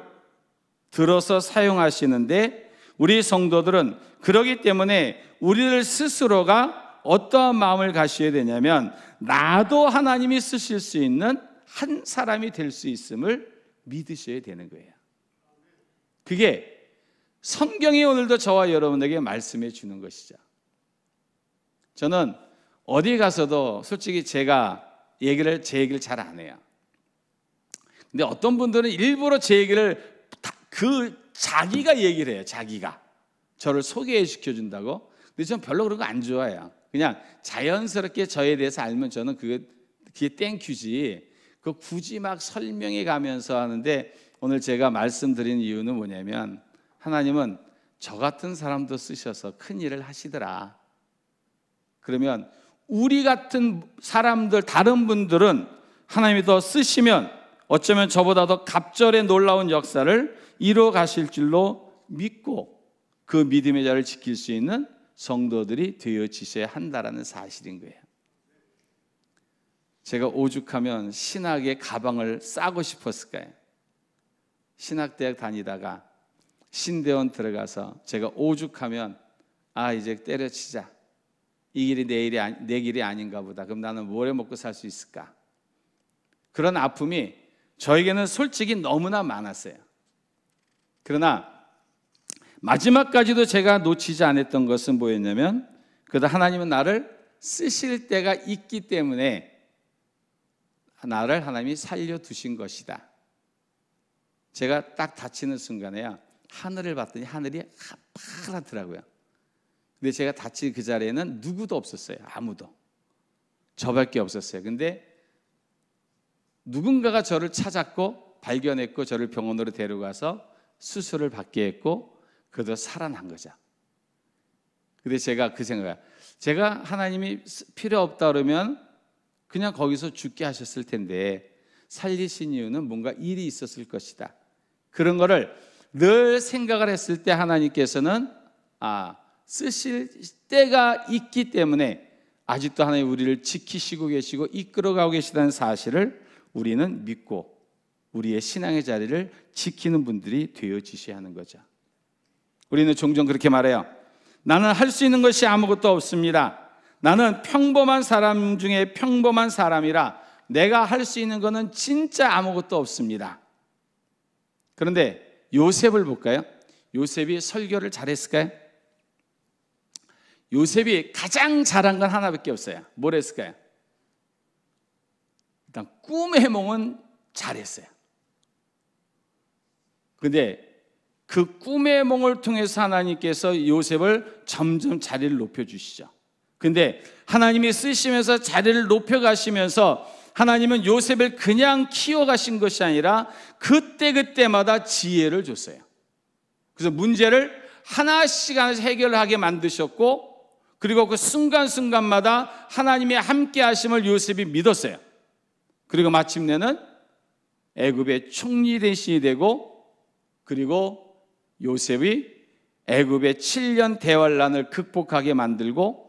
S1: 들어서 사용하시는데 우리 성도들은 그러기 때문에 우리들 스스로가 어떠한 마음을 가셔야 되냐면 나도 하나님이 쓰실 수 있는 한 사람이 될 수 있음을 믿으셔야 되는 거예요. 그게 성경이 오늘도 저와 여러분에게 말씀해 주는 것이죠. 저는 어디 가서도 솔직히 제 얘기를 잘 안 해요. 근데 어떤 분들은 일부러 제 얘기를 자기가 얘기를 해요. 자기가 저를 소개해 시켜준다고. 근데 저는 별로 그런 거 안 좋아해요. 그냥 자연스럽게 저에 대해서 알면 저는 그게 땡큐지. 그 굳이 막 설명해 가면서 하는데, 오늘 제가 말씀드린 이유는 뭐냐면 하나님은 저 같은 사람도 쓰셔서 큰 일을 하시더라. 그러면 우리 같은 사람들, 다른 분들은 하나님이 더 쓰시면 어쩌면 저보다 더 갑절의 놀라운 역사를 이루어 가실 줄로 믿고 그 믿음의 자를 지킬 수 있는 성도들이 되어지셔야 한다는 사실인 거예요. 제가 오죽하면 신학의 가방을 싸고 싶었을까요? 신학대학 다니다가 신대원 들어가서 제가 오죽하면 이제 때려치자, 이 길이 내 길이 아닌가 보다, 그럼 나는 뭘 해 먹고 살 수 있을까? 그런 아픔이 저에게는 솔직히 너무나 많았어요. 그러나 마지막까지도 제가 놓치지 않았던 것은 뭐였냐면 그래도 하나님은 나를 쓰실 때가 있기 때문에 나를 하나님이 살려두신 것이다. 제가 딱 다치는 순간에요, 하늘을 봤더니 하늘이 파랗더라고요. 근데 제가 다친 그 자리에는 누구도 없었어요. 아무도. 저밖에 없었어요. 근데 누군가가 저를 찾았고 발견했고 저를 병원으로 데려가서 수술을 받게 했고 그래도 살아난 거죠. 근데 제가 그 생각이에요. 제가 하나님이 필요 없다 그러면 그냥 거기서 죽게 하셨을 텐데 살리신 이유는 뭔가 일이 있었을 것이다. 그런 거를 늘 생각을 했을 때 하나님께서는 쓰실 때가 있기 때문에 아직도 하나님 우리를 지키시고 계시고 이끌어가고 계시다는 사실을 우리는 믿고 우리의 신앙의 자리를 지키는 분들이 되어지셔야 하는 거죠. 우리는 종종 그렇게 말해요. 나는 할 수 있는 것이 아무것도 없습니다. 나는 평범한 사람 중에 평범한 사람이라 내가 할 수 있는 것은 진짜 아무것도 없습니다. 그런데 요셉을 볼까요? 요셉이 설교를 잘했을까요? 요셉이 가장 잘한 건 하나밖에 없어요. 뭘 했을까요? 일단 꿈의 해몽은 잘했어요. 근데 그 꿈의 해몽을 통해서 하나님께서 요셉을 점점 자리를 높여주시죠. 근데 하나님이 쓰시면서 자리를 높여가시면서 하나님은 요셉을 그냥 키워가신 것이 아니라 그때그때마다 지혜를 줬어요. 그래서 문제를 하나씩 해결하게 만드셨고, 그리고 그 순간순간마다 하나님의 함께 하심을 요셉이 믿었어요. 그리고 마침내는 애굽의 총리 대신이 되고, 그리고 요셉이 애굽의 7년 대환란을 극복하게 만들고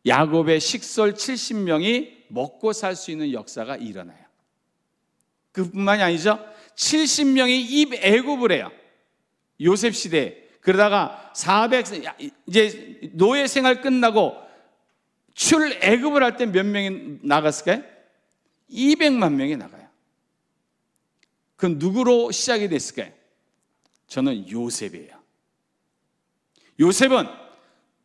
S1: 야곱의 식솔 70명이 먹고 살 수 있는 역사가 일어나요. 그뿐만이 아니죠. 70명이 애굽을 해요. 요셉 시대에. 그러다가 이제 노예 생활 끝나고 출애굽을 할 때 몇 명이 나갔을까요? 200만 명이 나가요. 그럼 누구로 시작이 됐을까요? 저는 요셉이에요. 요셉은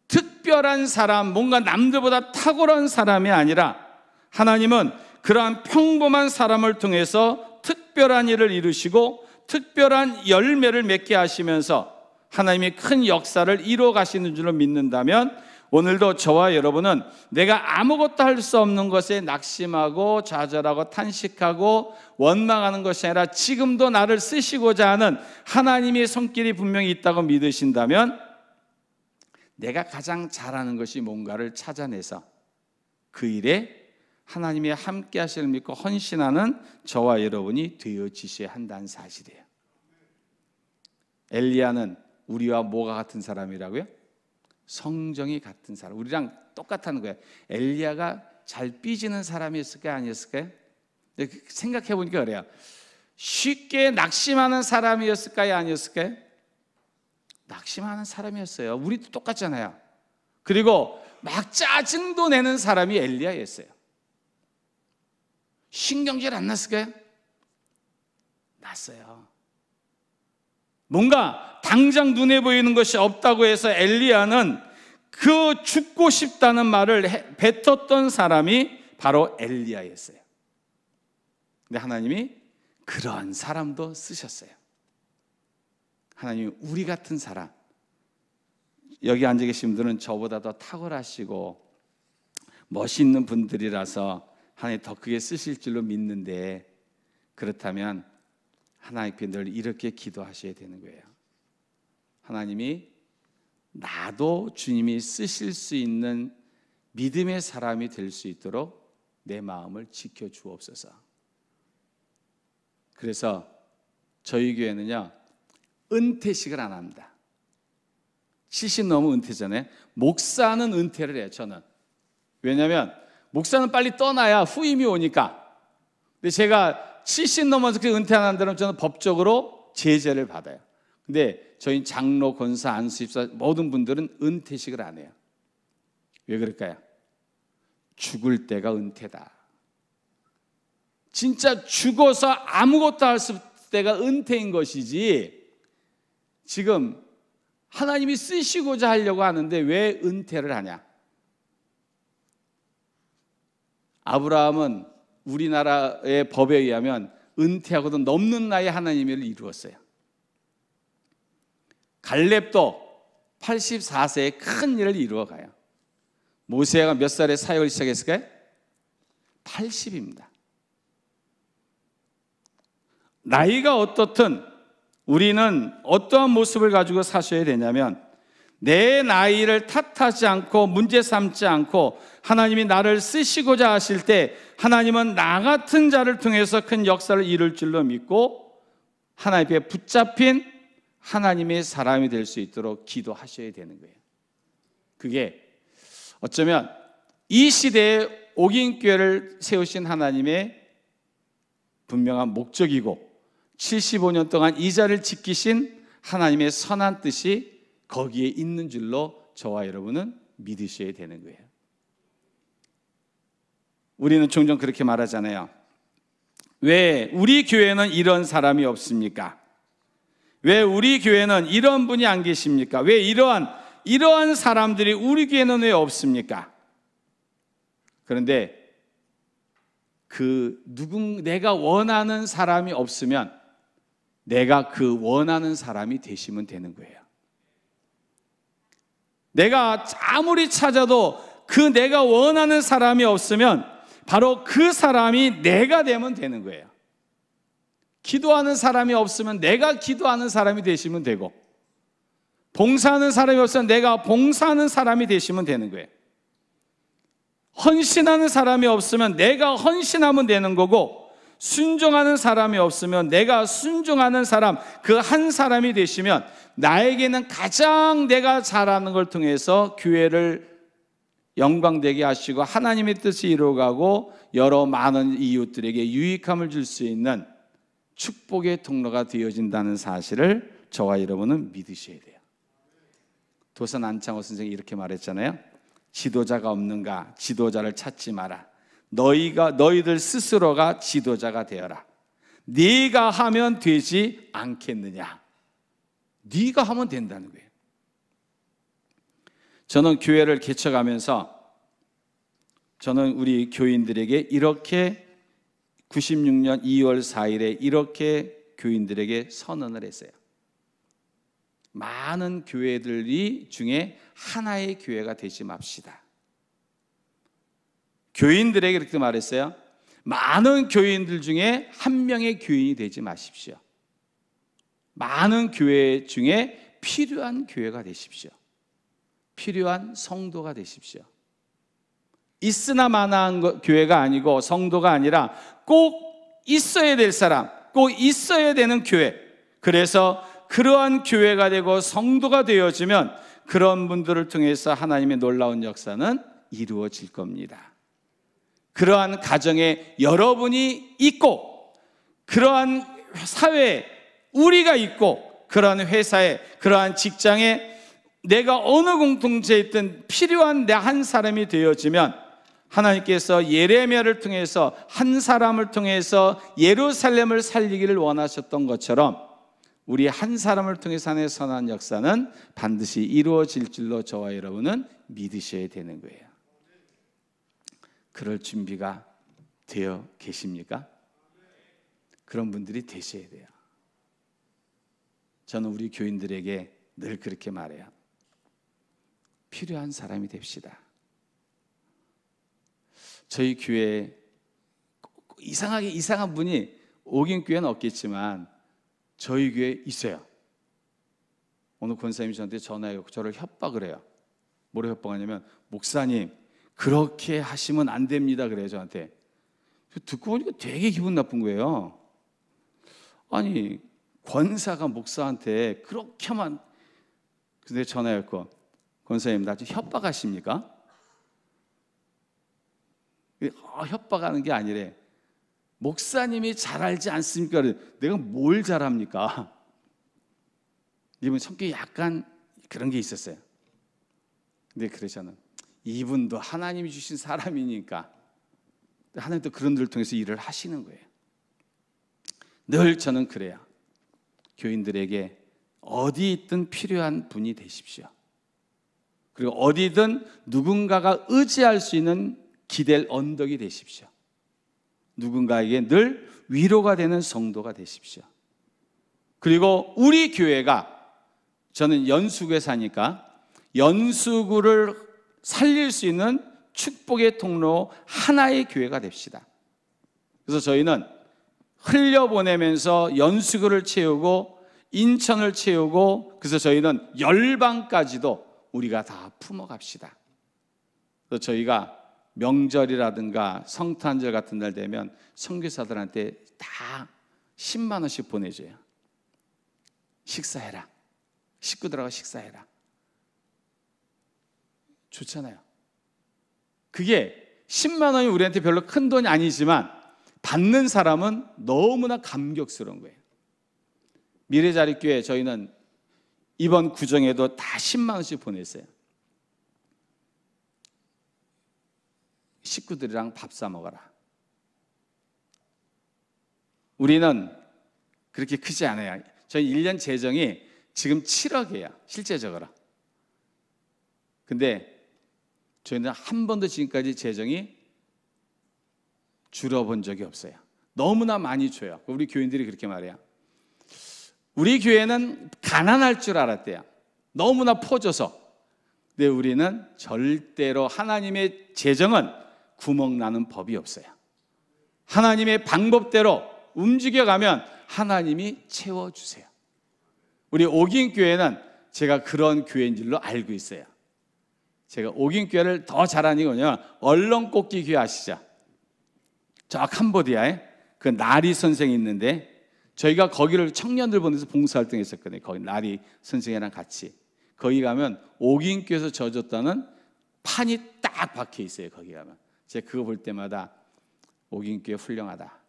S1: 특별한 사람, 뭔가 남들보다 탁월한 사람이 아니라 하나님은 그러한 평범한 사람을 통해서 특별한 일을 이루시고 특별한 열매를 맺게 하시면서 하나님이 큰 역사를 이루어 가시는 줄로 믿는다면 오늘도 저와 여러분은 내가 아무것도 할 수 없는 것에 낙심하고 좌절하고 탄식하고 원망하는 것이 아니라 지금도 나를 쓰시고자 하는 하나님의 손길이 분명히 있다고 믿으신다면 내가 가장 잘하는 것이 뭔가를 찾아내서 그 일에 하나님의 함께 하심을 믿고 헌신하는 저와 여러분이 되어지셔야 한다는 사실이에요. 엘리야는 우리와 뭐가 같은 사람이라고요? 성정이 같은 사람. 우리랑 똑같다는 거예요. 엘리야가 잘 삐지는 사람이었을까요? 아니었을까요? 생각해 보니까 그래요. 쉽게 낙심하는 사람이었을까요? 아니었을까요? 낙심하는 사람이었어요. 우리도 똑같잖아요. 그리고 막 짜증도 내는 사람이 엘리야였어요. 신경질 안 났을까요? 났어요. 뭔가 당장 눈에 보이는 것이 없다고 해서 엘리야는 그 죽고 싶다는 말을 뱉었던 사람이 바로 엘리야였어요. 근데 하나님이 그런 사람도 쓰셨어요. 하나님이 우리 같은 사람, 여기 앉아 계신 분들은 저보다 더 탁월하시고 멋있는 분들이라서 하나님 더 크게 쓰실 줄로 믿는데, 그렇다면 하나님께 늘 이렇게 기도하셔야 되는 거예요. 하나님이 나도 주님이 쓰실 수 있는 믿음의 사람이 될 수 있도록 내 마음을 지켜주옵소서. 그래서 저희 교회는요, 은퇴식을 안 합니다. 70 넘은 은퇴잖아요. 목사는 은퇴를 해요. 저는. 왜냐하면 목사는 빨리 떠나야 후임이 오니까. 근데 제가 70 넘어서 은퇴 안 한다면 저는 법적으로 제재를 받아요. 근데 저희 장로, 권사, 안수집사 모든 분들은 은퇴식을 안 해요. 왜 그럴까요? 죽을 때가 은퇴다. 진짜 죽어서 아무것도 할 수 없을 때가 은퇴인 것이지, 지금 하나님이 쓰시고자 하려고 하는데 왜 은퇴를 하냐? 아브라함은 우리나라의 법에 의하면 은퇴하고도 넘는 나이에 하나님의 일을 이루었어요. 갈렙도 84세에 큰 일을 이루어가요. 모세가 몇 살에 사역을 시작했을까요? 80입니다. 나이가 어떻든 우리는 어떠한 모습을 가지고 사셔야 되냐면, 내 나이를 탓하지 않고 문제 삼지 않고 하나님이 나를 쓰시고자 하실 때 하나님은 나 같은 자를 통해서 큰 역사를 이룰 줄로 믿고 하나님께 붙잡힌 하나님의 사람이 될 수 있도록 기도하셔야 되는 거예요. 그게 어쩌면 이 시대에 옥인교회를 세우신 하나님의 분명한 목적이고 75년 동안 이 자를 지키신 하나님의 선한 뜻이 거기에 있는 줄로 저와 여러분은 믿으셔야 되는 거예요. 우리는 종종 그렇게 말하잖아요. 왜 우리 교회는 이런 사람이 없습니까? 왜 우리 교회는 이런 분이 안 계십니까? 왜 이러한 사람들이 우리 교회는 왜 없습니까? 그런데 내가 원하는 사람이 없으면 내가 그 원하는 사람이 되시면 되는 거예요. 내가 아무리 찾아도 그 내가 원하는 사람이 없으면 바로 그 사람이 내가 되면 되는 거예요. 기도하는 사람이 없으면 내가 기도하는 사람이 되시면 되고, 봉사하는 사람이 없으면 내가 봉사하는 사람이 되시면 되는 거예요. 헌신하는 사람이 없으면 내가 헌신하면 되는 거고, 순종하는 사람이 없으면 내가 순종하는 사람, 그 한 사람이 되시면 나에게는 가장 내가 잘하는 걸 통해서 교회를 영광되게 하시고 하나님의 뜻을 이루어가고 여러 많은 이웃들에게 유익함을 줄 수 있는 축복의 통로가 되어진다는 사실을 저와 여러분은 믿으셔야 돼요. 도산 안창호 선생이 이렇게 말했잖아요. 지도자가 없는가? 지도자를 찾지 마라. 너희들 스스로가 지도자가 되어라. 네가 하면 되지 않겠느냐? 네가 하면 된다는 거예요. 저는 교회를 개척하면서 저는 우리 교인들에게 이렇게 96년 2월 4일에 이렇게 교인들에게 선언을 했어요. 많은 교회들이 중에 하나의 교회가 되지 맙시다. 교인들에게 이렇게 말했어요. 많은 교인들 중에 한 명의 교인이 되지 마십시오. 많은 교회 중에 필요한 교회가 되십시오. 필요한 성도가 되십시오. 있으나 마나한 교회가 아니고 성도가 아니라 꼭 있어야 될 사람, 꼭 있어야 되는 교회. 그래서 그러한 교회가 되고 성도가 되어지면 그런 분들을 통해서 하나님의 놀라운 역사는 이루어질 겁니다. 그러한 가정에 여러분이 있고, 그러한 사회에 우리가 있고, 그러한 회사에, 그러한 직장에 내가 어느 공동체에 있든 필요한 내 한 사람이 되어지면 하나님께서 예레미야를 통해서 한 사람을 통해서 예루살렘을 살리기를 원하셨던 것처럼 우리 한 사람을 통해서 하나님의 선한 역사는 반드시 이루어질 줄로 저와 여러분은 믿으셔야 되는 거예요. 그럴 준비가 되어 계십니까? 그런 분들이 되셔야 돼요. 저는 우리 교인들에게 늘 그렇게 말해요. 필요한 사람이 됩시다. 저희 교회에 이상한 분이 옥인교회는 없겠지만 저희 교회에 있어요. 오늘 권사님이 저한테 전화해서 저를 협박을 해요. 뭐로 협박하냐면, 목사님 그렇게 하시면 안 됩니다 그래요 저한테. 듣고 보니까 되게 기분 나쁜 거예요. 아니 권사가 목사한테 그렇게만. 근데 전화했고, 권사님 나 지금 협박하십니까? 협박하는 게 아니래. 목사님이 잘 알지 않습니까? 내가 뭘 잘합니까? 이분 성격이 약간 그런 게 있었어요. 근데 그러잖아. 이분도 하나님이 주신 사람이니까 하나님도 그런 분들을 통해서 일을 하시는 거예요. 늘 저는 그래요. 교인들에게 어디 있든 필요한 분이 되십시오. 그리고 어디든 누군가가 의지할 수 있는 기댈 언덕이 되십시오. 누군가에게 늘 위로가 되는 성도가 되십시오. 그리고 우리 교회가, 저는 연수구에 사니까 연수구를 살릴 수 있는 축복의 통로 하나의 교회가 됩시다. 그래서 저희는 흘려보내면서 연수구를 채우고 인천을 채우고, 그래서 저희는 열방까지도 우리가 다 품어갑시다. 그래서 저희가 명절이라든가 성탄절 같은 날 되면 선교사들한테 다 10만 원씩 보내줘요. 식사해라. 식구들하고 식사해라. 좋잖아요. 그게 10만 원이 우리한테 별로 큰 돈이 아니지만 받는 사람은 너무나 감격스러운 거예요. 미래자립교회 저희는 이번 구정에도 다 10만 원씩 보냈어요. 식구들이랑 밥 사 먹어라. 우리는 그렇게 크지 않아요. 저희 1년 재정이 지금 7억이에요. 실제적으로. 근데 저희는 한 번도 지금까지 재정이 줄어본 적이 없어요. 너무나 많이 줘요. 우리 교인들이 그렇게 말해요. 우리 교회는 가난할 줄 알았대요. 너무나 퍼져서. 근데 우리는 절대로 하나님의 재정은 구멍 나는 법이 없어요. 하나님의 방법대로 움직여가면 하나님이 채워주세요. 우리 옥인교회는 제가 그런 교회인 줄로 알고 있어요. 제가 옥인교회를 더 잘하는 이유는요, 얼렁꽃기 교회 아시죠? 저 캄보디아에 그 나리 선생이 있는데, 저희가 거기를 청년들 보내서 봉사활동 했었거든요. 거기 나리 선생이랑 같이. 거기 가면 옥인교회에서 져줬다는 판이 딱 박혀 있어요. 거기 가면 제가 그거 볼 때마다 옥인교회 훌륭하다.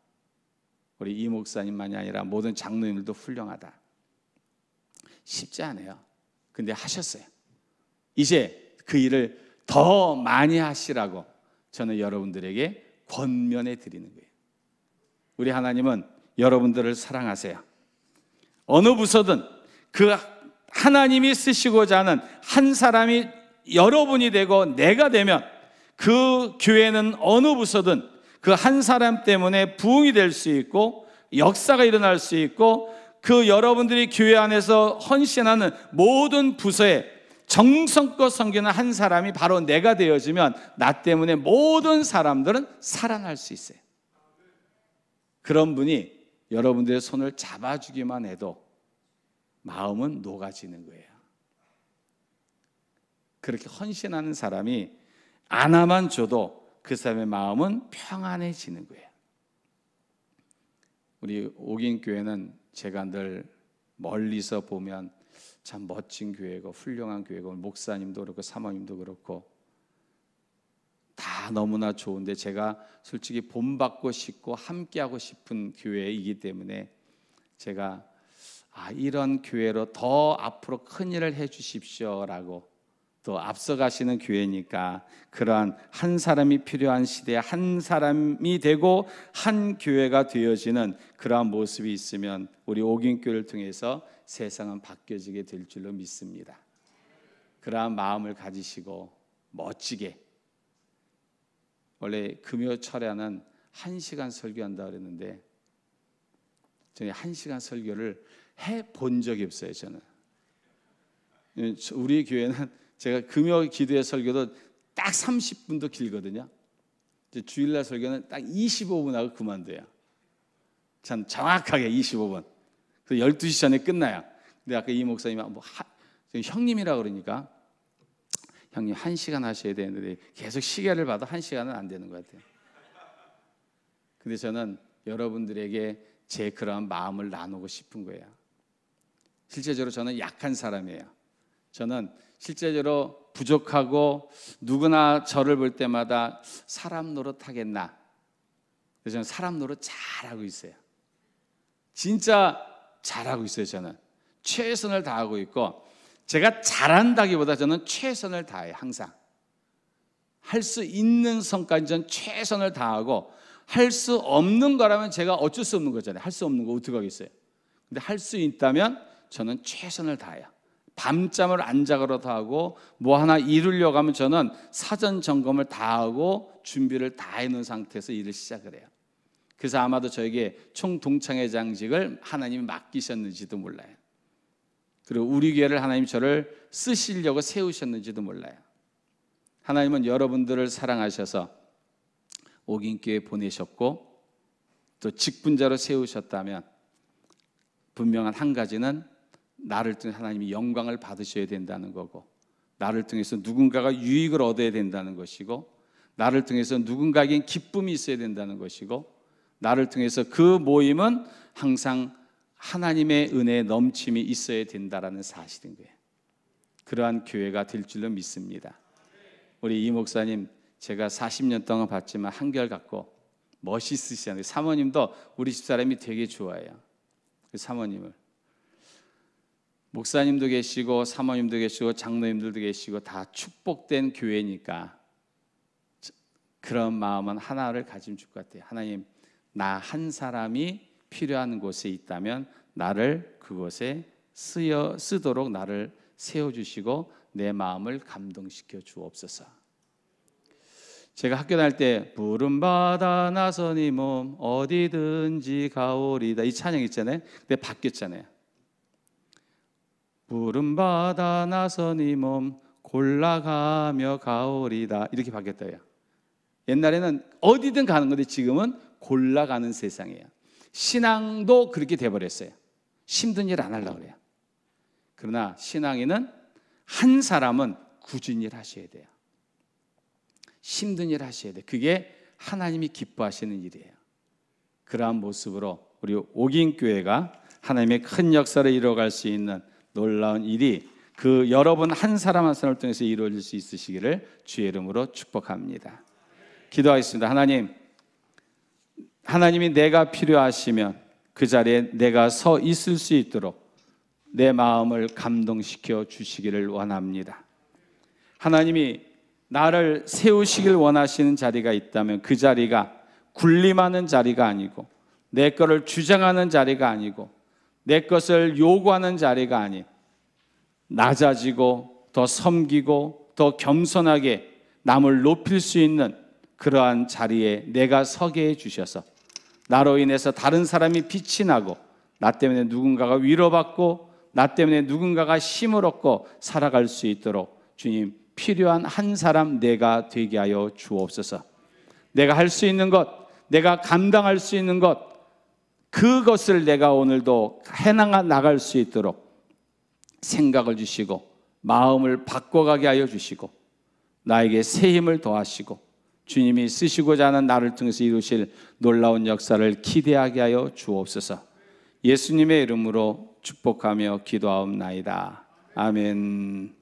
S1: 우리 이 목사님만이 아니라 모든 장로님들도 훌륭하다. 쉽지 않아요. 근데 하셨어요. 이제 그 일을 더 많이 하시라고 저는 여러분들에게 권면해 드리는 거예요. 우리 하나님은 여러분들을 사랑하세요. 어느 부서든 그 하나님이 쓰시고자 하는 한 사람이 여러분이 되고 내가 되면 그 교회는 어느 부서든 그 한 사람 때문에 부흥이 될 수 있고 역사가 일어날 수 있고, 그 여러분들이 교회 안에서 헌신하는 모든 부서에 정성껏 섬기는 한 사람이 바로 내가 되어지면 나 때문에 모든 사람들은 살아날 수 있어요. 그런 분이 여러분들의 손을 잡아주기만 해도 마음은 녹아지는 거예요. 그렇게 헌신하는 사람이 하나만 줘도 그 사람의 마음은 평안해지는 거예요. 우리 옥인교회는 제가 늘 멀리서 보면 참 멋진 교회고 훌륭한 교회고, 목사님도 그렇고 사모님도 그렇고 다 너무나 좋은데, 제가 솔직히 본받고 싶고 함께하고 싶은 교회이기 때문에 제가 이런 교회로 더 앞으로 큰 일을 해 주십시오라고, 또 앞서가시는 교회니까 그러한 한 사람이 필요한 시대에 한 사람이 되고 한 교회가 되어지는 그러한 모습이 있으면 우리 옥인교회를 통해서 세상은 바뀌어지게 될 줄로 믿습니다. 그러한 마음을 가지시고 멋지게, 원래 금요 철야는 1시간 설교한다 그랬는데 저희 1시간 설교를 해본 적이 없어요. 저는 우리 교회는 제가 금요 기도의 설교도 딱 30분도 길거든요. 주일날 설교는 딱 25분 하고 그만둬요. 참 정확하게 25분. 그래서 12시 전에 끝나요. 근데 아까 이 목사님이 형님이라고 그러니까 형님 1시간 하셔야 되는데 계속 시계를 봐도 1시간은 안 되는 것 같아요. 근데 저는 여러분들에게 제 그러한 마음을 나누고 싶은 거예요. 실제적으로 저는 약한 사람이에요. 저는 실제적으로 부족하고 누구나 저를 볼 때마다 사람 노릇하겠나. 그래서 저는 사람 노릇 잘하고 있어요. 진짜 잘하고 있어요. 저는 최선을 다하고 있고, 제가 잘한다기보다 저는 최선을 다해요. 항상 할 수 있는 선까지 저는 최선을 다하고, 할 수 없는 거라면 제가 어쩔 수 없는 거잖아요. 할 수 없는 거 어떻게 하겠어요. 근데 할 수 있다면 저는 최선을 다해요. 밤잠을 안 자고라도 하고 뭐 하나 이루려고 하면 저는 사전 점검을 다 하고 준비를 다 해놓은 상태에서 일을 시작을 해요. 그래서 아마도 저에게 총동창회장직을 하나님이 맡기셨는지도 몰라요. 그리고 우리 교회를 하나님이 저를 쓰시려고 세우셨는지도 몰라요. 하나님은 여러분들을 사랑하셔서 옥인교회에 보내셨고 또 직분자로 세우셨다면 분명한 한 가지는 나를 통해 하나님이 영광을 받으셔야 된다는 거고, 나를 통해서 누군가가 유익을 얻어야 된다는 것이고, 나를 통해서 누군가에겐 기쁨이 있어야 된다는 것이고, 나를 통해서 그 모임은 항상 하나님의 은혜의 넘침이 있어야 된다는 사실인 거예요. 그러한 교회가 될 줄로 믿습니다. 우리 이 목사님 제가 40년 동안 봤지만 한결같고 멋있으시잖아요. 사모님도 우리 집사람이 되게 좋아해요. 그 사모님을. 목사님도 계시고 사모님도 계시고 장로님들도 계시고 다 축복된 교회니까 그런 마음은 하나를 가지면 좋을 것 같아요. 하나님, 나 한 사람이 필요한 곳에 있다면 나를 그곳에 쓰도록 나를 세워주시고 내 마음을 감동시켜 주옵소서. 제가 학교 다닐 때 푸른 바다 나서니 몸 어디든지 가오리다 이 찬양 있잖아요. 근데 바뀌었잖아요. 푸른 바다 나서니 몸 골라가며 가오리다 이렇게 바뀌었다요. 옛날에는 어디든 가는 건데 지금은 골라가는 세상이에요. 신앙도 그렇게 돼버렸어요. 힘든 일 안 하려고 그래요. 그러나 신앙인은 한 사람은 굳은 일 하셔야 돼요. 힘든 일 하셔야 돼요. 그게 하나님이 기뻐하시는 일이에요. 그러한 모습으로 우리 옥인교회가 하나님의 큰 역사를 이루어갈 수 있는 놀라운 일이 그 여러분 한 사람 한 사람을 통해서 이루어질 수 있으시기를 주의 이름으로 축복합니다. 기도하겠습니다. 하나님이 내가 필요하시면 그 자리에 내가 서 있을 수 있도록 내 마음을 감동시켜 주시기를 원합니다. 하나님이 나를 세우시길 원하시는 자리가 있다면 그 자리가 군림하는 자리가 아니고 내 것을 주장하는 자리가 아니고 내 것을 요구하는 자리가 아닌 낮아지고 더 섬기고 더 겸손하게 남을 높일 수 있는 그러한 자리에 내가 서게 해주셔서 나로 인해서 다른 사람이 빛이 나고 나 때문에 누군가가 위로받고 나 때문에 누군가가 힘을 얻고 살아갈 수 있도록 주님 필요한 한 사람 내가 되게 하여 주옵소서. 내가 할 수 있는 것, 내가 감당할 수 있는 것, 그것을 내가 오늘도 해나가 나갈 수 있도록 생각을 주시고 마음을 바꿔가게 하여 주시고 나에게 새 힘을 더하시고 주님이 쓰시고자 하는 나를 통해서 이루실 놀라운 역사를 기대하게 하여 주옵소서. 예수님의 이름으로 축복하며 기도하옵나이다. 아멘.